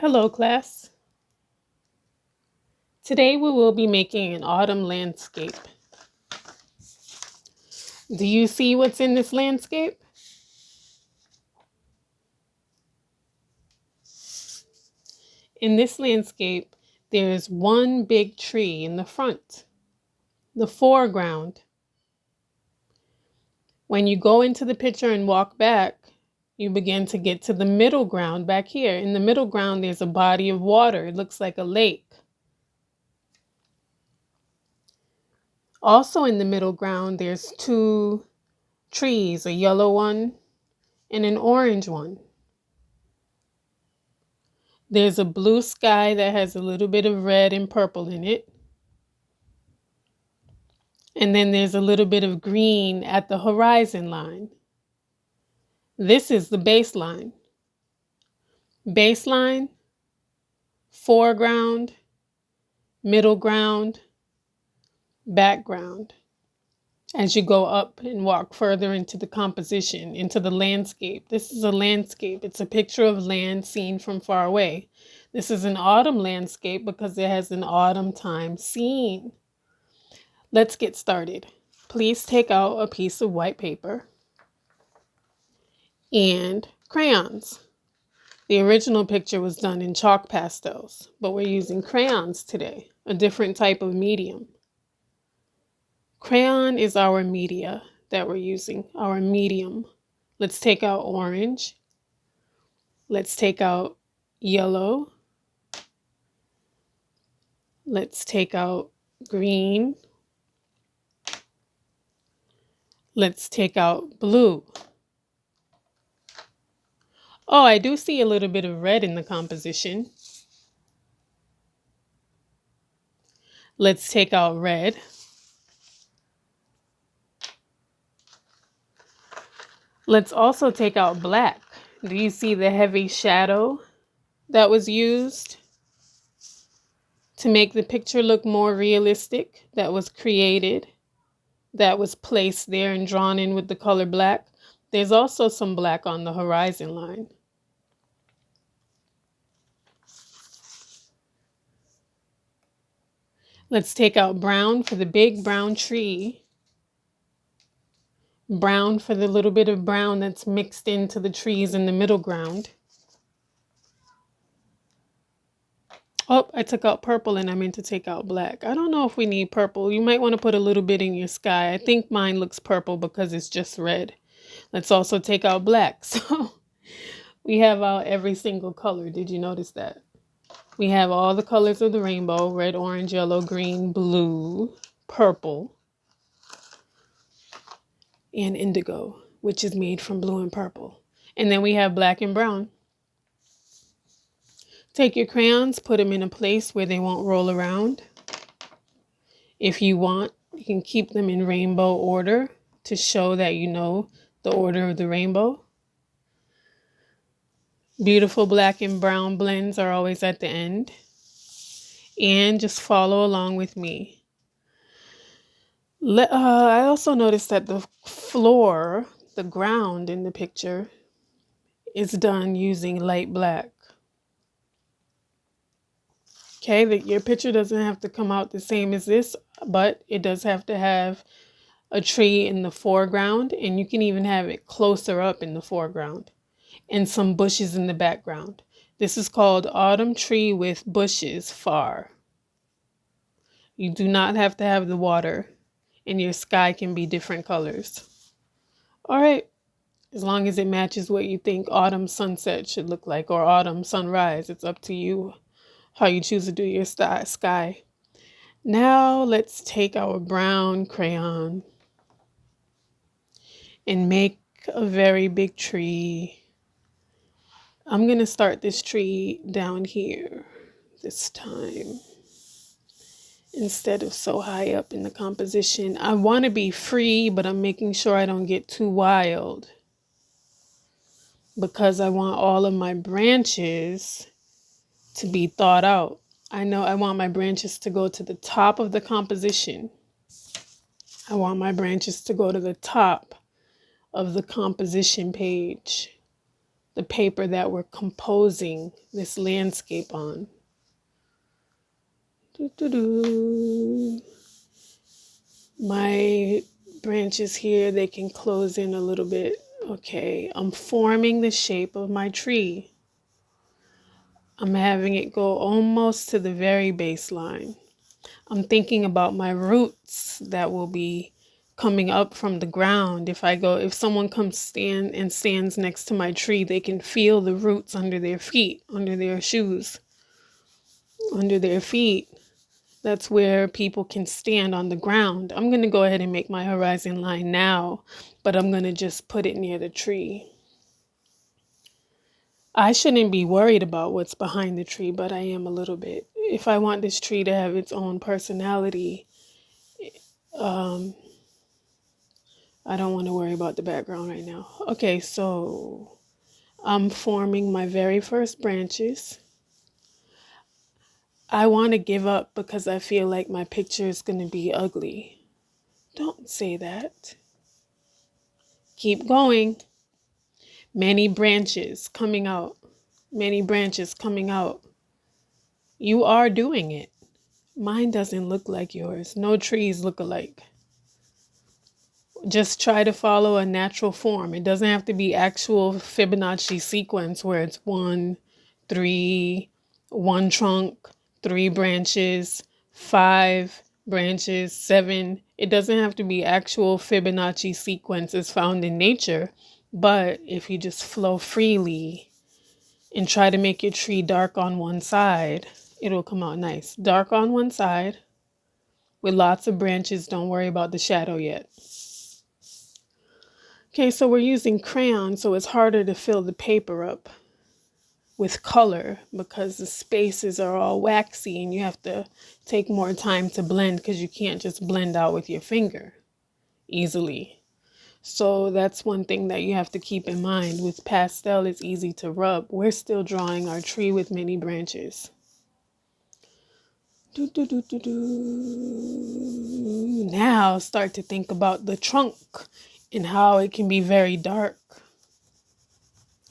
Hello, class. Today we will be making an autumn landscape. Do you see what's in this landscape? In this landscape, there's one big tree in the front, the foreground. When you go into the picture and walk back, you begin to get to the middle ground back here. In the middle ground, there's a body of water. It looks like a lake. Also in the middle ground, there's two trees, a yellow one and an orange one. There's a blue sky that has a little bit of red and purple in it. And then there's a little bit of green at the horizon line. This is the baseline. Baseline, foreground, middle ground, background. As you go up and walk further into the composition, into the landscape. This is a landscape. It's a picture of land seen from far away. This is an autumn landscape because it has an autumn time scene. Let's get started. Please take out a piece of white paper and crayons. The original picture was done in chalk pastels, but we're using crayons today, a different type of medium. Crayon is our media that we're using, our medium. Let's take out orange. Let's take out yellow. Let's take out green. Let's take out blue. Oh, I do see a little bit of red in the composition. Let's take out red. Let's also take out black. Do you see the heavy shadow that was used to make the picture look more realistic, that was created, that was placed there and drawn in with the color black? There's also some black on the horizon line. Let's take out brown for the big brown tree. Brown for the little bit of brown that's mixed into the trees in the middle ground. Oh, I took out purple and I meant to take out black. I don't know if we need purple. You might want to put a little bit in your sky. I think mine looks purple because it's just red. Let's also take out black. So we have out every single color. Did you notice that? We have all the colors of the rainbow: red, orange, yellow, green, blue, purple, and indigo, which is made from blue and purple. And then we have black and brown. Take your crayons, put them in a place where they won't roll around. If you want, you can keep them in rainbow order to show that you know the order of the rainbow. Beautiful black and brown blends are always at the end. And just follow along with me. I also noticed that the floor, the ground in the picture, is done using light black. Okay, your picture doesn't have to come out the same as this, but it does have to have a tree in the foreground, and you can even have it closer up in the foreground, and some bushes in the background. This is called autumn tree with bushes far. You do not have to have the water, and your sky can be different colors. All right, as long as it matches what you think autumn sunset should look like, or autumn sunrise. It's up to you how you choose to do your sky. Now let's take our brown crayon and make a very big tree. I'm going to start this tree down here this time instead of so high up in the composition. I want to be free, but I'm making sure I don't get too wild because I want all of my branches to be thought out. I know I want my branches to go to the top of the composition. I want my branches to go to the top of the composition page. the paper that we're composing this landscape on. Doo-doo-doo. My branches here, they can close in a little bit. Okay, I'm forming the shape of my tree. I'm having it go almost to the very baseline. I'm thinking about my roots that will be coming up from the ground. If someone comes stands next to my tree, they can feel the roots under their feet, under their shoes, under their feet. That's where people can stand on the ground. I'm going to go ahead and make my horizon line now, but I'm going to just put it near the tree. I shouldn't be worried about what's behind the tree, but I am a little bit. If I want this tree to have its own personality, I don't want to worry about the background right now. Okay, so I'm forming my very first branches. I want to give up because I feel like my picture is going to be ugly. Don't say that. Keep going. Many branches coming out. Many branches coming out. You are doing it. Mine doesn't look like yours. No trees look alike. Just try to follow a natural form. It doesn't have to be actual Fibonacci sequence where it's 1, 3, 1 trunk, 3 branches, 5 branches, 7. It doesn't have to be actual Fibonacci sequences found in nature. But if you just flow freely and try to make your tree dark on one side, it'll come out nice. Dark on one side with lots of branches. Don't worry about the shadow yet. Okay, so we're using crayon, so it's harder to fill the paper up with color because the spaces are all waxy and you have to take more time to blend because you can't just blend out with your finger easily. So that's one thing that you have to keep in mind. With pastel, it's easy to rub. We're still drawing our tree with many branches. Now start to think about the trunk and how it can be very dark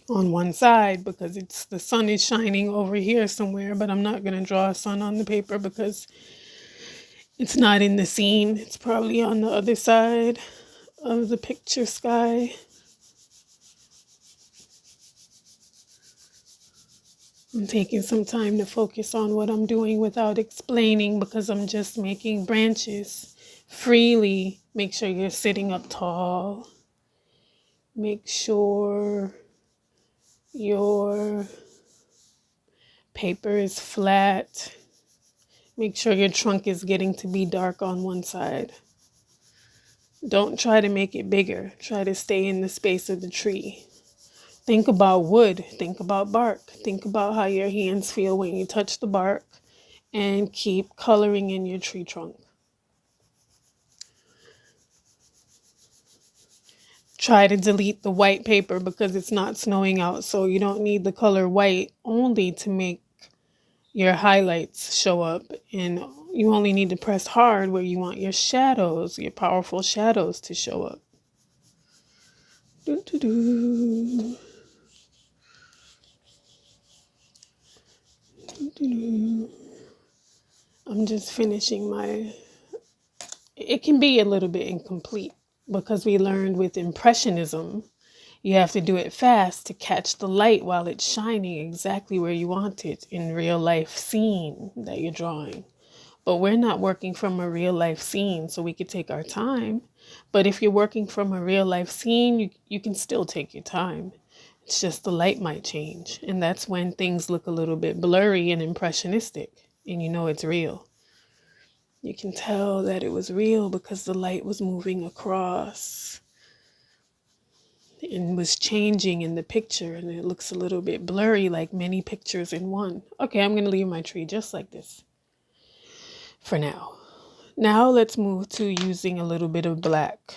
on one side because the sun is shining over here somewhere, but I'm not going to draw a sun on the paper because it's not in the scene. It's probably on the other side of the picture sky. I'm taking some time to focus on what I'm doing without explaining because I'm just making branches freely. Make sure you're sitting up tall. Make sure your paper is flat. Make sure your trunk is getting to be dark on one side. Don't try to make it bigger. Try to stay in the space of the tree. Think about wood. Think about bark. Think about how your hands feel when you touch the bark, and keep coloring in your tree trunk. Try to delete the white paper because it's not snowing out, so you don't need the color white only to make your highlights show up, and you only need to press hard where you want your shadows, your powerful shadows to show up. Doo-doo-doo. I'm just finishing it can be a little bit incomplete because we learned with Impressionism, you have to do it fast to catch the light while it's shining exactly where you want it in real life scene that you're drawing. But we're not working from a real life scene, so we could take our time. But if you're working from a real life scene, you can still take your time. It's just the light might change. And that's when things look a little bit blurry and impressionistic. And you know it's real. You can tell that it was real because the light was moving across and was changing in the picture. And it looks a little bit blurry, like many pictures in one. Okay, I'm going to leave my tree just like this for now. Now let's move to using a little bit of black.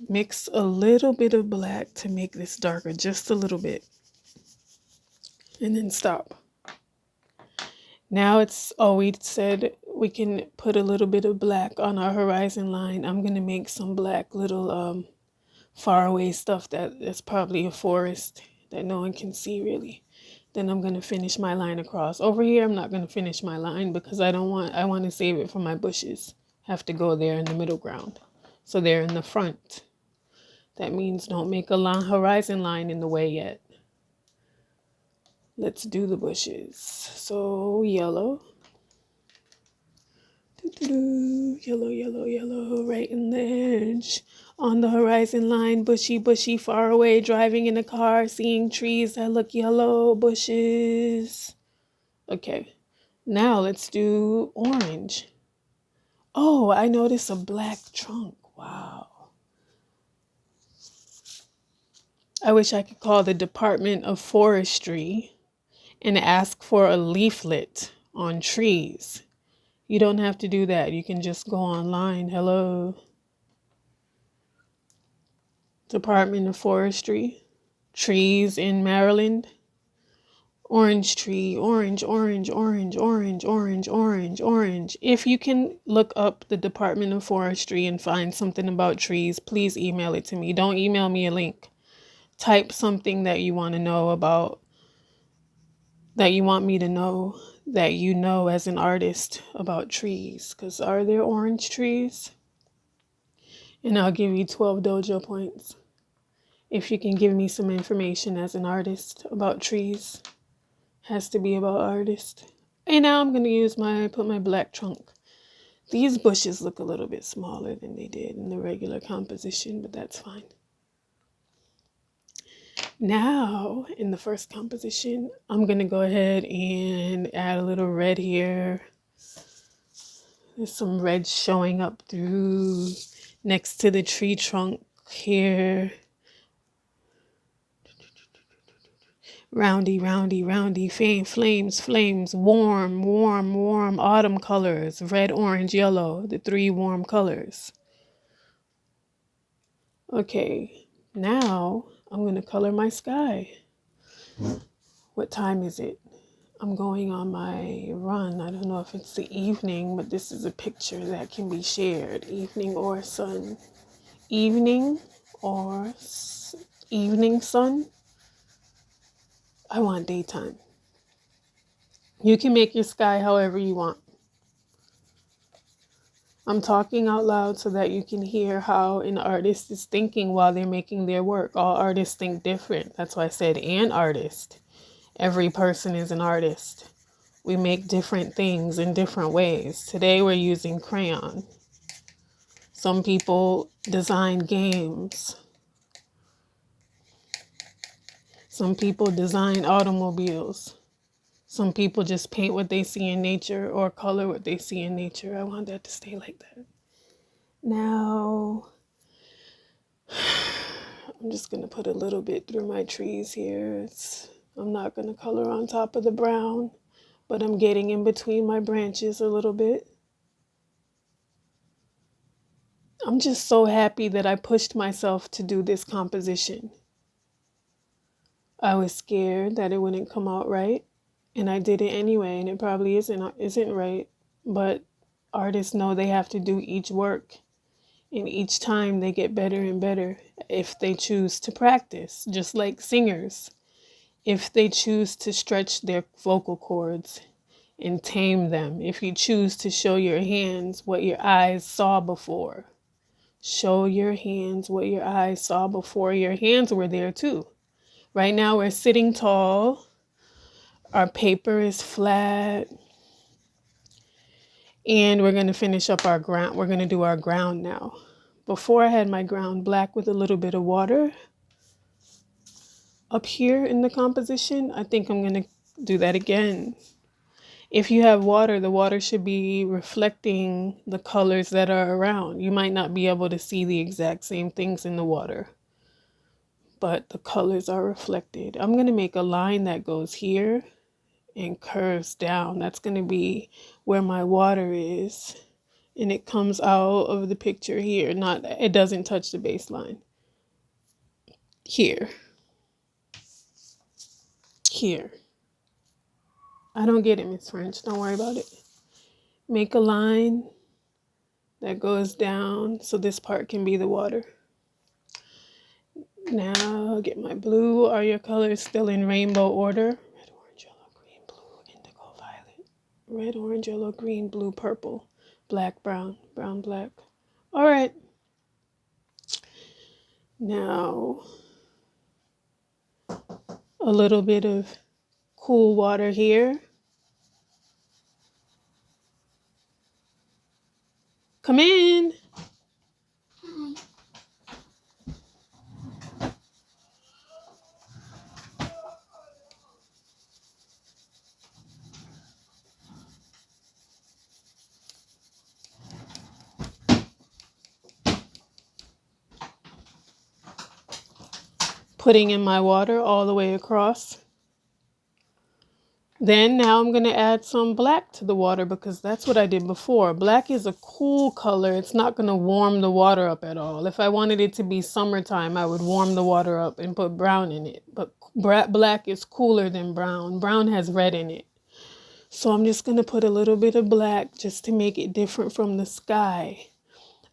Mix a little bit of black to make this darker, just a little bit. And then stop. Now we said we can put a little bit of black on our horizon line. I'm going to make some black little faraway stuff that's probably a forest that no one can see really. Then I'm going to finish my line across. Over here, I'm not going to finish my line because I want to save it for my bushes. Have to go there in the middle ground. So they're in the front. That means don't make a horizon line in the way yet. Let's do the bushes. So yellow. Yellow, yellow, yellow, right in the edge. On the horizon line, bushy, bushy, far away, driving in a car, seeing trees that look yellow, bushes. Okay, now let's do orange. Oh, I noticed a black trunk. Wow. I wish I could call the Department of Forestry and ask for a leaflet on trees. You don't have to do that. You can just go online. Hello. Department of Forestry. Trees in Maryland. Orange tree, orange, orange, orange, orange, orange, orange, orange. If you can look up the Department of Forestry and find something about trees, please email it to me. Don't email me a link. Type something that you want to know about, that you want me to know, that you know as an artist about trees. Because are there orange trees? And I'll give you 12 dojo points if you can give me some information as an artist about trees. Has to be about artist. And now I'm going to put my black trunk. These bushes look a little bit smaller than they did in the regular composition, but that's fine. Now, in the first composition, I'm going to go ahead and add a little red here. There's some red showing up through next to the tree trunk here. Roundy, roundy, roundy, flames, flames, warm, warm, warm autumn colors, red, orange, yellow, the three warm colors. Okay, now I'm going to color my sky. What time is it? I'm going on my run. I don't know if it's the evening, but this is a picture that can be shared. Evening or sun. Evening or evening sun. I want daytime. You can make your sky however you want. I'm talking out loud so that you can hear how an artist is thinking while they're making their work. All artists think different. That's why I said an artist. Every person is an artist. We make different things in different ways. Today we're using crayon. Some people design games. Some people design automobiles. Some people just paint what they see in nature or color what they see in nature. I want that to stay like that. Now, I'm just going to put a little bit through my trees here. I'm not going to color on top of the brown, but I'm getting in between my branches a little bit. I'm just so happy that I pushed myself to do this composition. I was scared that it wouldn't come out right, and I did it anyway, and it probably isn't right, but artists know they have to do each work, and each time they get better and better if they choose to practice, just like singers. If they choose to stretch their vocal cords and tame them, if you choose to show your hands what your eyes saw before. Show your hands what your eyes saw before. Your hands were there too. Right now we're sitting tall. Our paper is flat. And we're going to finish up our ground. We're going to do our ground now. Before I had my ground black with a little bit of water up here in the composition. I think I'm going to do that again. If you have water, the water should be reflecting the colors that are around. You might not be able to see the exact same things in the water, but the colors are reflected. I'm going to make a line that goes here and curves down. That's going to be where my water is. And it comes out of the picture here. It doesn't touch the baseline. Here. Here. I don't get it, Miss French. Don't worry about it. Make a line that goes down so this part can be the water. Now get my blue. Are your colors still in rainbow order? Red, orange, yellow, green, blue, indigo, violet. Red, orange, yellow, green, blue, purple, black, brown, brown, black. All right. Now a little bit of cool water here. Come in. Putting in my water all the way across. Then now I'm going to add some black to the water because that's what I did before. Black is a cool color. It's not going to warm the water up at all. If I wanted it to be summertime, I would warm the water up and put brown in it. But black is cooler than brown. Brown has red in it. So I'm just going to put a little bit of black just to make it different from the sky.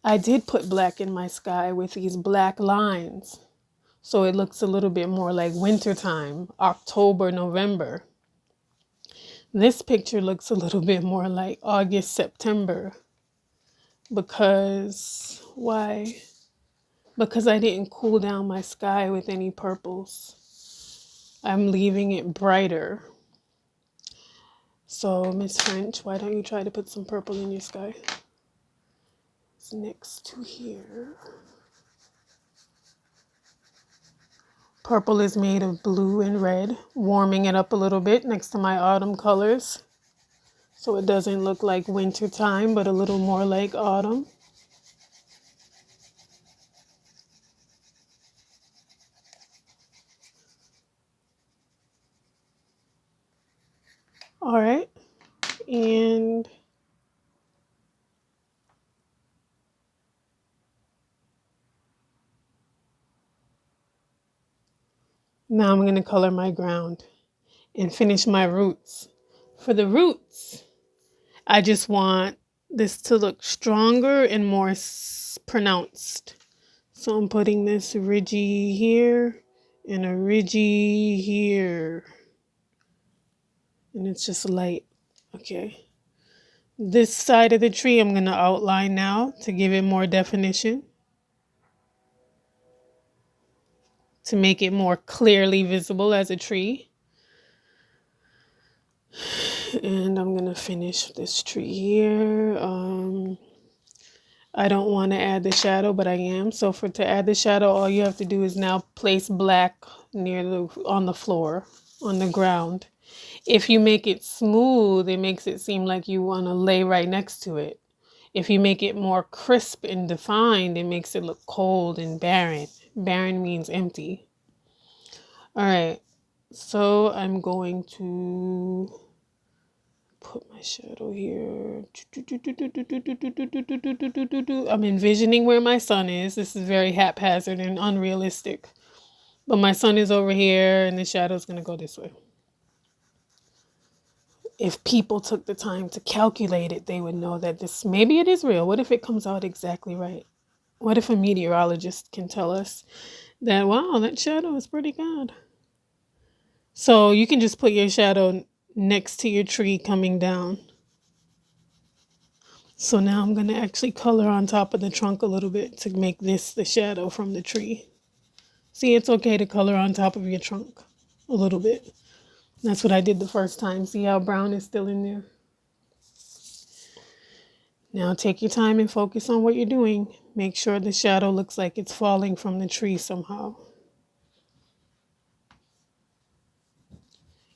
I did put black in my sky with these black lines. So it looks a little bit more like wintertime, October, November. This picture looks a little bit more like August, September. Because, why? Because I didn't cool down my sky with any purples. I'm leaving it brighter. So, Miss French, why don't you try to put some purple in your sky? It's next to here. Purple is made of blue and red, warming it up a little bit next to my autumn colors. So it doesn't look like winter time, but a little more like autumn. All right. And now I'm going to color my ground and finish my roots. For the roots, I just want this to look stronger and more pronounced. So I'm putting this ridgy here and a ridgy here. And it's just light. Okay. This side of the tree I'm going to outline now to give it more definition. To make it more clearly visible as a tree. And I'm going to finish this tree here. I don't want to add the shadow, but I am. So to add the shadow, all you have to do is now place black on the floor, on the ground. If you make it smooth, it makes it seem like you want to lay right next to it. If you make it more crisp and defined, it makes it look cold and barren. Barren means empty. All right. So I'm going to put my shadow here. I'm envisioning where my sun is. This is very haphazard and unrealistic. But my sun is over here and the shadow is going to go this way. If people took the time to calculate it, they would know that maybe it is real. What if it comes out exactly right? What if a meteorologist can tell us that, wow, that shadow is pretty good? So you can just put your shadow next to your tree coming down. So now I'm going to actually color on top of the trunk a little bit to make this the shadow from the tree. See, it's okay to color on top of your trunk a little bit. That's what I did the first time. See how brown is still in there? Now take your time and focus on what you're doing. Make sure the shadow looks like it's falling from the tree somehow.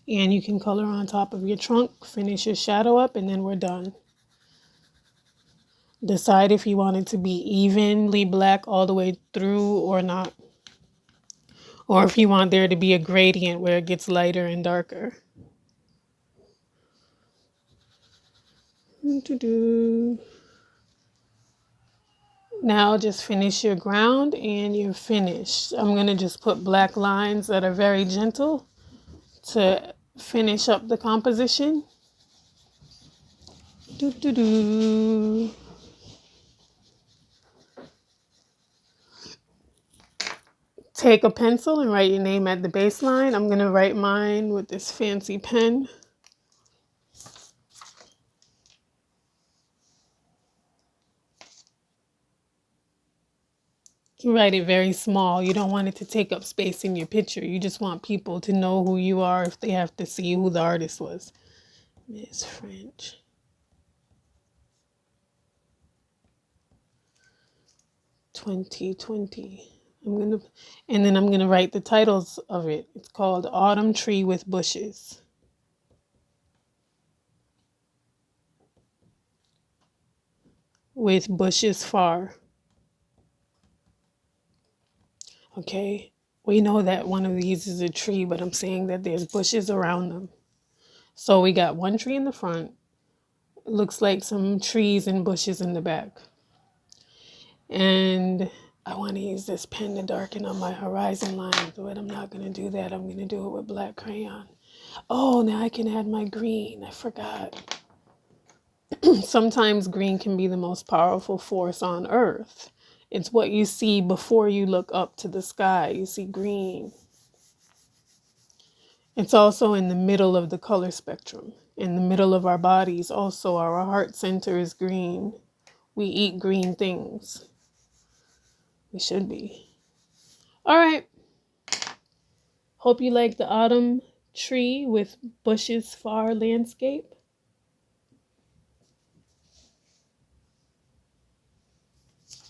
And you can color on top of your trunk, finish your shadow up, and then we're done. Decide if you want it to be evenly black all the way through or not. Or if you want there to be a gradient where it gets lighter and darker. Now just finish your ground and you're finished. I'm going to just put black lines that are very gentle to finish up the composition. Take a pencil and write your name at the baseline. I'm going to write mine with this fancy pen. You write it very small. You don't want it to take up space in your picture. You just want people to know who you are if they have to see who the artist was. Miss French. 2020. And then I'm gonna write the titles of it. It's called Autumn Tree with Bushes. With bushes far. Okay. We know that one of these is a tree, but I'm saying that there's bushes around them. So we got one tree in the front. It looks like some trees and bushes in the back. And I want to use this pen to darken on my horizon line, but I'm not going to do that. I'm going to do it with black crayon. Oh, now I can add my green. I forgot. Sometimes green can be the most powerful force on earth. It's what you see before you look up to the sky. You see green. It's also in the middle of the color spectrum. In the middle of our bodies, also our heart center is green. We eat green things. We should be. All right. Hope you like the autumn tree with bushes far landscape.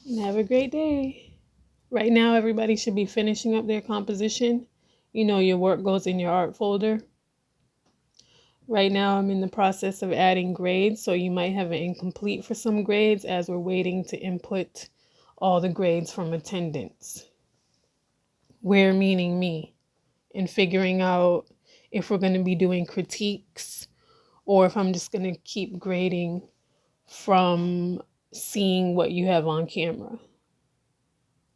And have a great day. Right now, everybody should be finishing up their composition. You know, your work goes in your art folder. Right now, I'm in the process of adding grades, so you might have an incomplete for some grades as we're waiting to input all the grades from attendance. We're meaning me, and figuring out if we're going to be doing critiques or if I'm just going to keep grading from seeing what you have on camera.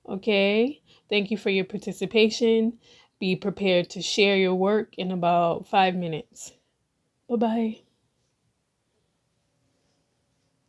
Okay? Thank you for your participation. Be prepared to share your work in about 5 minutes. Bye-bye.